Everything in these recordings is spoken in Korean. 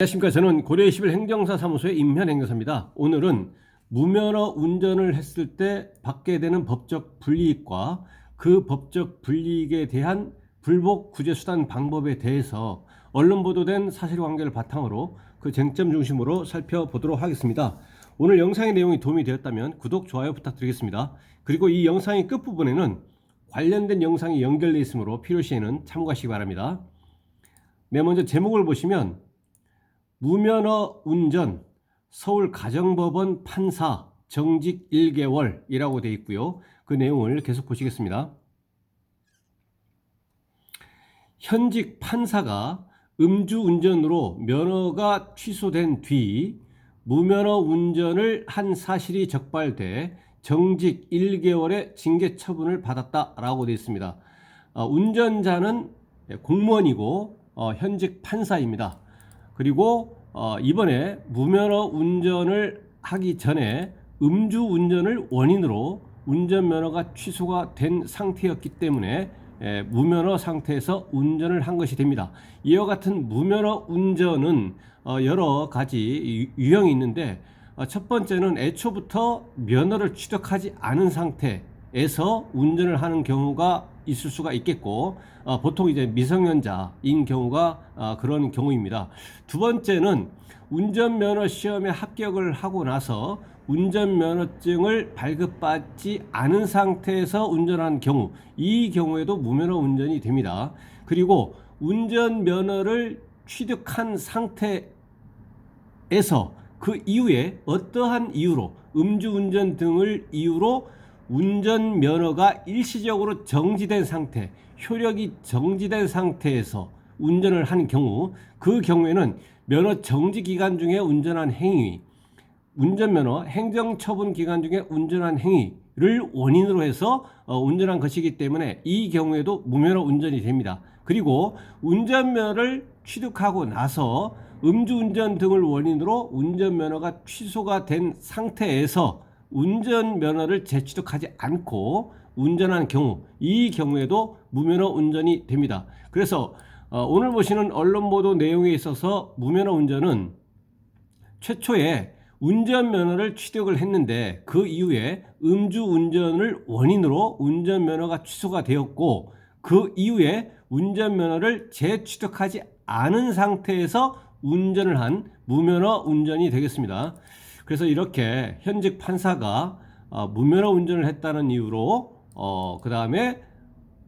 안녕하십니까. 저는 고려 21 행정사 사무소의 임현행정사입니다. 오늘은 무면허 운전을 했을 때 받게 되는 법적 불이익과 그 법적 불이익에 대한 불복 구제 수단 방법에 대해서 언론 보도된 사실관계를 바탕으로 그 쟁점 중심으로 살펴보도록 하겠습니다. 오늘 영상의 내용이 도움이 되었다면 구독, 좋아요 부탁드리겠습니다. 그리고 이 영상의 끝부분에는 관련된 영상이 연결되어 있으므로 필요시에는 참고하시기 바랍니다. 네, 먼저 제목을 보시면 무면허 운전 서울가정법원 판사 정직 1개월이라고 되어 있고요. 그 내용을 계속 보시겠습니다. 현직 판사가 음주운전으로 면허가 취소된 뒤 무면허 운전을 한 사실이 적발돼 정직 1개월의 징계 처분을 받았다라고 되어 있습니다. 운전자는 공무원이고 현직 판사입니다. 그리고 이번에 무면허 운전을 하기 전에 음주운전을 원인으로 운전면허가 취소가 된 상태였기 때문에 무면허 상태에서 운전을 한 것이 됩니다. 이와 같은 무면허 운전은 여러 가지 유형이 있는데, 첫 번째는 애초부터 면허를 취득하지 않은 상태에서 운전을 하는 경우가 있을 수가 있겠고, 보통 이제 미성년자인 경우가 그런 경우입니다. 두 번째는 운전면허 시험에 합격을 하고 나서 운전면허증을 발급받지 않은 상태에서 운전한 경우, 이 경우에도 무면허 운전이 됩니다. 그리고 운전면허를 취득한 상태에서 그 이후에 어떠한 이유로 음주운전 등을 이유로 운전면허가 일시적으로 정지된 상태, 효력이 정지된 상태에서 운전을 한 경우, 그 경우에는 면허 정지 기간 중에 운전한 행위, 운전면허 행정처분 기간 중에 운전한 행위를 원인으로 해서 운전한 것이기 때문에 이 경우에도 무면허 운전이 됩니다. 그리고 운전면허를 취득하고 나서 음주운전 등을 원인으로 운전면허가 취소가 된 상태에서 운전면허를 재취득하지 않고 운전한 경우, 이 경우에도 무면허 운전이 됩니다. 그래서 오늘 보시는 언론 보도 내용에 있어서 무면허 운전은 최초에 운전면허를 취득을 했는데 그 이후에 음주운전을 원인으로 운전면허가 취소가 되었고, 그 이후에 운전면허를 재취득하지 않은 상태에서 운전을 한 무면허 운전이 되겠습니다. 그래서 이렇게 현직 판사가 무면허 운전을 했다는 이유로 그 다음에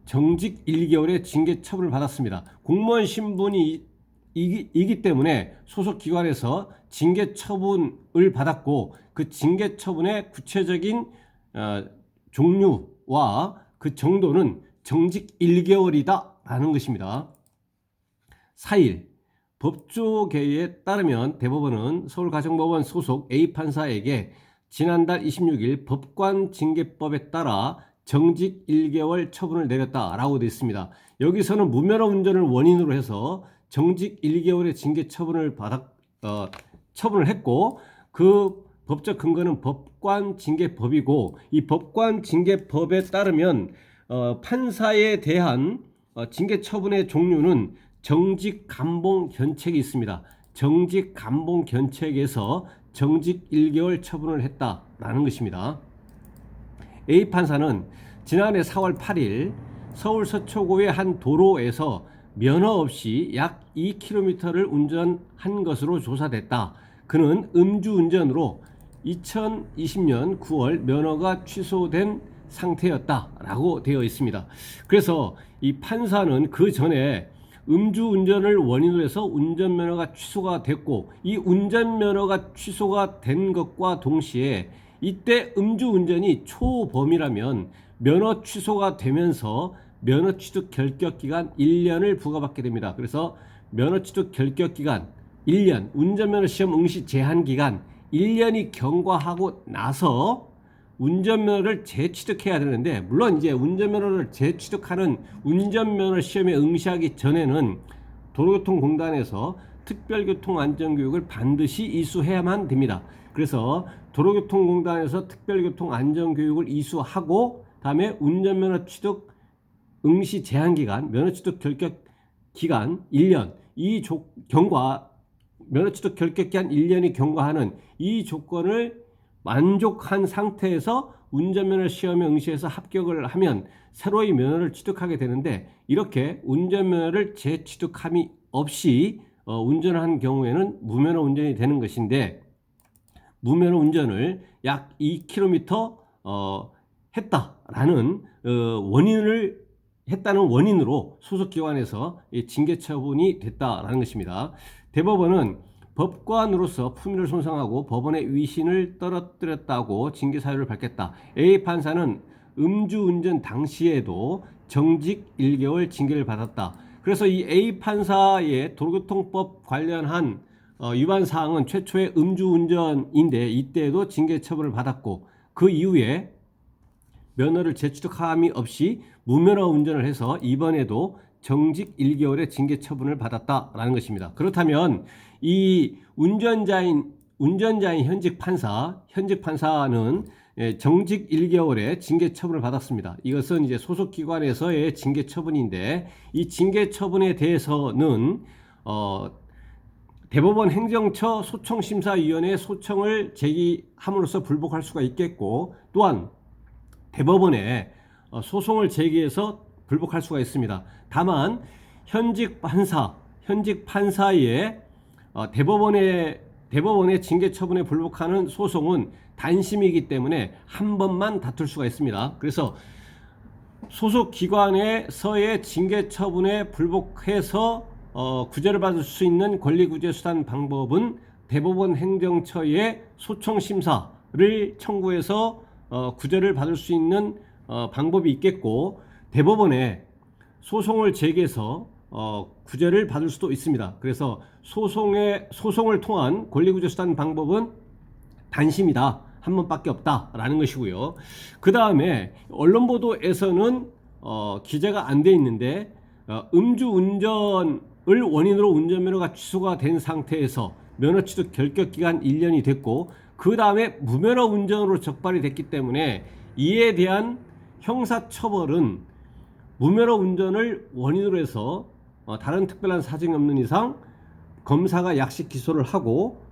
정직 1개월의 징계 처분을 받았습니다. 공무원 신분이 이기 때문에 소속 기관에서 징계 처분을 받았고, 그 징계 처분의 구체적인 종류와 그 정도는 정직 1개월이다 라는 것입니다. 4일 법조계에 따르면 대법원은 서울가정법원 소속 A판사에게 지난달 26일 법관징계법에 따라 정직 1개월 처분을 내렸다라고 되어 있습니다. 여기서는 무면허 운전을 원인으로 해서 정직 1개월의 징계 처분을 처분을 했고, 그 법적 근거는 법관징계법이고, 이 법관징계법에 따르면 판사에 대한 징계 처분의 종류는 정직 감봉 견책이 있습니다. 정직 감봉 견책에서 정직 1개월 처분을 했다라는 것입니다. A 판사는 지난해 4월 8일 서울 서초구의 한 도로에서 면허 없이 약 2km를 운전한 것으로 조사됐다. 그는 음주운전으로 2020년 9월 면허가 취소된 상태였다라고 되어 있습니다. 그래서 이 판사는 그 전에 음주운전을 원인으로 해서 운전면허가 취소가 됐고, 이 운전면허가 취소가 된 것과 동시에 이때 음주운전이 초범이라면 면허 취소가 되면서 면허 취득 결격 기간 1년을 부과받게 됩니다. 그래서 면허 취득 결격 기간 1년, 운전면허 시험 응시 제한 기간 1년이 경과하고 나서 운전면허를 재취득해야 되는데, 물론 이제 운전면허를 재취득하는 운전면허 시험에 응시하기 전에는 도로교통공단에서 특별교통안전교육을 반드시 이수해야만 됩니다. 그래서 도로교통공단에서 특별교통안전교육을 이수하고, 다음에 운전면허 취득 응시 제한기간, 면허 취득 결격 기간 1년, 이 경과 면허 취득 결격기한 1년이 경과하는 이 조건을 만족한 상태에서 운전면허 시험에 응시해서 합격을 하면 새로이 면허를 취득하게 되는데, 이렇게 운전면허를 재취득함이 없이 운전을 한 경우에는 무면허 운전이 되는 것인데, 무면허 운전을 약 2km 했다라는 원인을 했다는 원인으로 소속기관에서 징계 처분이 됐다라는 것입니다. 대법원은 법관으로서 품위를 손상하고 법원의 위신을 떨어뜨렸다고 징계 사유를 밝혔다. A 판사는 음주운전 당시에도 정직 1개월 징계를 받았다. 그래서 이 A 판사의 도로교통법 관련한 위반 사항은 최초의 음주운전인데, 이때에도 징계 처분을 받았고, 그 이후에 면허를 재취득함이 없이 무면허 운전을 해서 이번에도 정직 1개월의 징계 처분을 받았다라는 것입니다. 그렇다면 이 운전자인 현직 판사는 정직 1개월의 징계 처분을 받았습니다. 이것은 이제 소속 기관에서의 징계 처분인데, 이 징계 처분에 대해서는 대법원 행정처 소청심사위원회에 소청을 제기함으로써 불복할 수가 있겠고, 또한 대법원에 소송을 제기해서 불복할 수가 있습니다. 다만 현직 판사의 대법원의 징계 처분에 불복하는 소송은 단심이기 때문에 한 번만 다툴 수가 있습니다. 그래서 소속 기관에서의 징계 처분에 불복해서 구제를 받을 수 있는 권리구제 수단 방법은 대법원 행정처의 소청 심사를 청구해서 구제를 받을 수 있는 방법이 있겠고, 대법원에 소송을 제기해서 구제를 받을 수도 있습니다. 그래서 소송을 통한 권리구제 수단 방법은 단심이다, 한 번밖에 없다라는 것이고요. 그 다음에 언론 보도에서는 기재가 안 돼 있는데, 음주운전을 원인으로 운전면허가 취소가 된 상태에서 면허 취득 결격 기간 1년이 됐고, 그 다음에 무면허 운전으로 적발이 됐기 때문에 이에 대한 형사처벌은 무면허 운전을 원인으로 해서 다른 특별한 사정이 없는 이상 검사가 약식 기소를 하고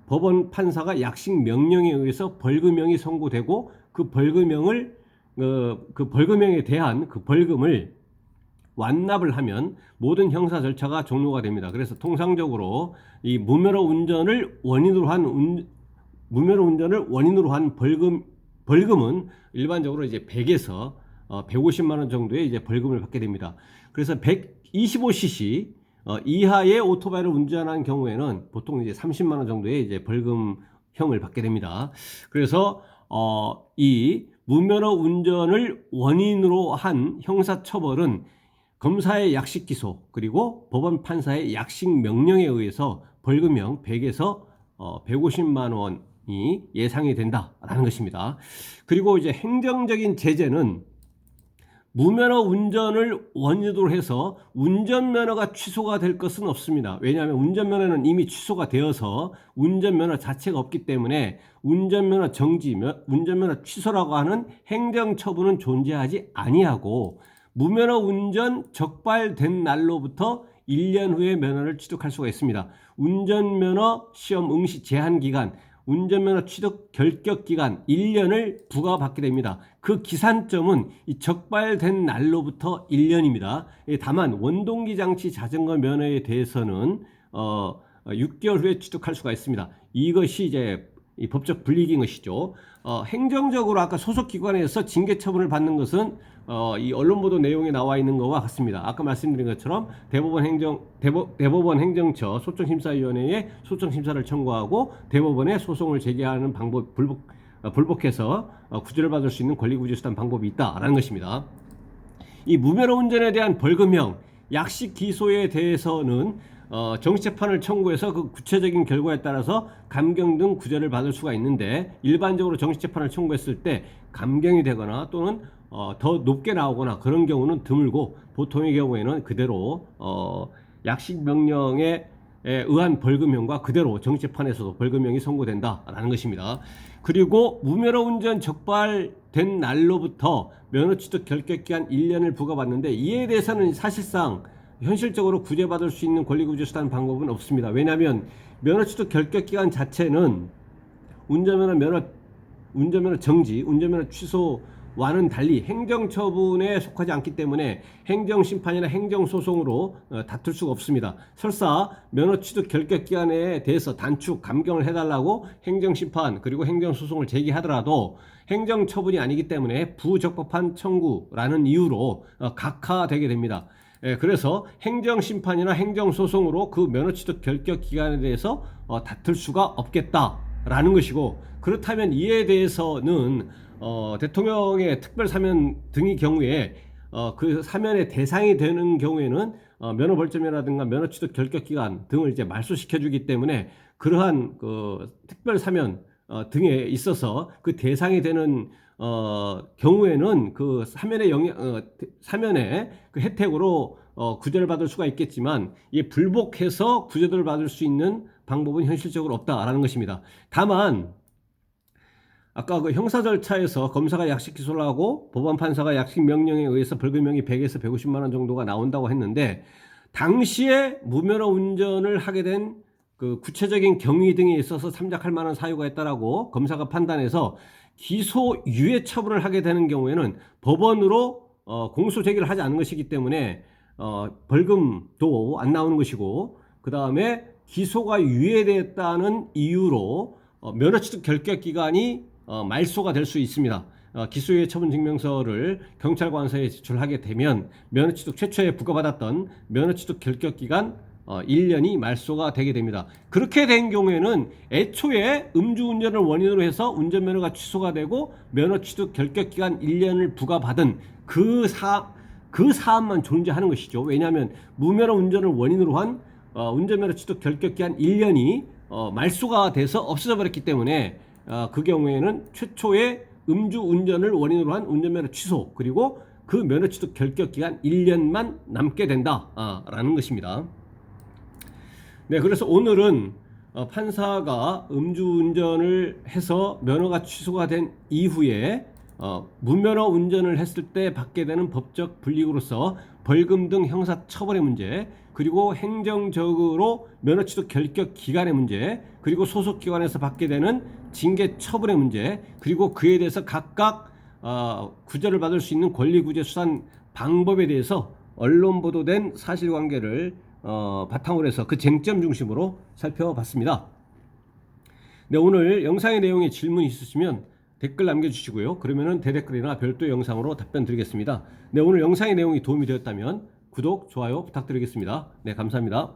법원 판사가 약식 명령에 의해서 벌금형이 선고되고, 그 벌금형에 대한 그 벌금을 완납을 하면 모든 형사 절차가 종료가 됩니다. 그래서 통상적으로 이 무면허 운전을 원인으로 한 벌금은 일반적으로 이제 100에서 150만 원 정도의 이제 벌금을 받게 됩니다. 그래서 125cc 이하의 오토바이를 운전한 경우에는 보통 이제 30만 원 정도의 이제 벌금형을 받게 됩니다. 그래서 이 무면허 운전을 원인으로 한 형사처벌은 검사의 약식 기소 그리고 법원 판사의 약식 명령에 의해서 벌금형 100에서 150만 원이 예상이 된다라는 것입니다. 그리고 이제 행정적인 제재는 무면허 운전을 원인으로 해서 운전면허가 취소가 될 것은 없습니다. 왜냐하면 운전면허는 이미 취소가 되어서 운전면허 자체가 없기 때문에 운전면허 정지, 운전면허 취소라고 하는 행정처분은 존재하지 아니하고, 무면허 운전 적발된 날로부터 1년 후에 면허를 취득할 수가 있습니다. 운전면허 시험 응시 제한 기간, 운전면허 취득 결격 기간 1년을 부과받게 됩니다. 그 기산점은 이 적발된 날로부터 1년입니다. 다만 원동기 장치 자전거 면허에 대해서는 6개월 후에 취득할 수가 있습니다. 이것이 이제 이 법적 불이익인 것이죠. 행정적으로 아까 소속기관에서 징계 처분을 받는 것은 이 언론 보도 내용에 나와 있는 것과 같습니다. 아까 말씀드린 것처럼 대법원 행정처 소청심사위원회에 소청심사를 청구하고 대법원에 소송을 제기하는 방법, 불복해서 구제를 받을 수 있는 권리구제수단 방법이 있다라는 것입니다. 이 무면허 운전에 대한 벌금형, 약식 기소에 대해서는 정치재판을 청구해서 그 구체적인 결과에 따라서 감경 등 구제를 받을 수가 있는데, 일반적으로 정치재판을 청구했을 때 감경이 되거나 또는 더 높게 나오거나 그런 경우는 드물고, 보통의 경우에는 그대로 약식 명령에 의한 벌금형과 그대로 정치재판에서도 벌금형이 선고된다라는 것입니다. 그리고 무면허 운전 적발된 날로부터 면허 취득 결격 기간 1년을 부과받는데, 이에 대해서는 사실상 현실적으로 구제받을 수 있는 권리구제 수단 방법은 없습니다. 왜냐하면 면허 취득 결격 기간 자체는 운전면허 정지, 운전면허 취소와는 달리 행정처분에 속하지 않기 때문에 행정심판이나 행정소송으로 다툴 수가 없습니다. 설사 면허 취득 결격 기간에 대해서 단축, 감경을 해달라고 행정심판 그리고 행정소송을 제기하더라도 행정처분이 아니기 때문에 부적법한 청구라는 이유로 각하되게 됩니다. 그래서 행정심판이나 행정소송으로 그 면허 취득 결격 기간에 대해서 다툴 수가 없겠다라는 것이고, 그렇다면 이에 대해서는 대통령의 특별사면 등의 경우에 그 사면의 대상이 되는 경우에는 면허 벌점이라든가 면허 취득 결격 기간 등을 이제 말소시켜 주기 때문에 그러한 그 특별사면 등에 있어서 그 대상이 되는 경우에는 그 사면의 그 혜택으로 구제를 받을 수가 있겠지만, 이게 불복해서 구제를 받을 수 있는 방법은 현실적으로 없다라는 것입니다. 다만 아까 그 형사 절차에서 검사가 약식 기소를 하고 법원 판사가 약식 명령에 의해서 벌금형이 100에서 150만 원 정도가 나온다고 했는데, 당시에 무면허 운전을 하게 된 그 구체적인 경위 등에 있어서 참작할 만한 사유가 있다라고 검사가 판단해서 기소 유예 처분을 하게 되는 경우에는 법원으로 공소 제기를 하지 않은 것이기 때문에 벌금도 안 나오는 것이고, 그 다음에 기소가 유예됐다는 이유로 면허 취득 결격 기간이 말소가 될 수 있습니다. 기소유예 처분 증명서를 경찰관서에 제출하게 되면 면허 취득 최초에 부과받았던 면허 취득 결격 기간 1년이 말소가 되게 됩니다. 그렇게 된 경우에는 애초에 음주운전을 원인으로 해서 운전면허가 취소가 되고 면허 취득 결격 기간 1년을 부과받은 그 사안만 존재하는 것이죠. 왜냐하면 무면허 운전을 원인으로 한 운전면허 취득 결격 기간 1년이 말소가 돼서 없어져 버렸기 때문에 그 경우에는 최초의 음주운전을 원인으로 한 운전면허 취소, 그리고 그 면허 취득 결격 기간 1년만 남게 된다라는 것입니다. 네, 그래서 오늘은 판사가 음주운전을 해서 면허가 취소가 된 이후에 무면허 운전을 했을 때 받게 되는 법적 불이익으로서 벌금 등 형사 처벌의 문제, 그리고 행정적으로 면허 취득 결격 기간의 문제, 그리고 소속 기관에서 받게 되는 징계 처분의 문제, 그리고 그에 대해서 각각 구제를 받을 수 있는 권리구제 수단 방법에 대해서 언론 보도된 사실관계를 바탕으로 해서 그 쟁점 중심으로 살펴봤습니다. 네, 오늘 영상의 내용에 질문이 있으시면 댓글 남겨주시고요. 그러면은 대댓글이나 별도 영상으로 답변 드리겠습니다. 네, 오늘 영상의 내용이 도움이 되었다면 구독, 좋아요 부탁드리겠습니다. 네, 감사합니다.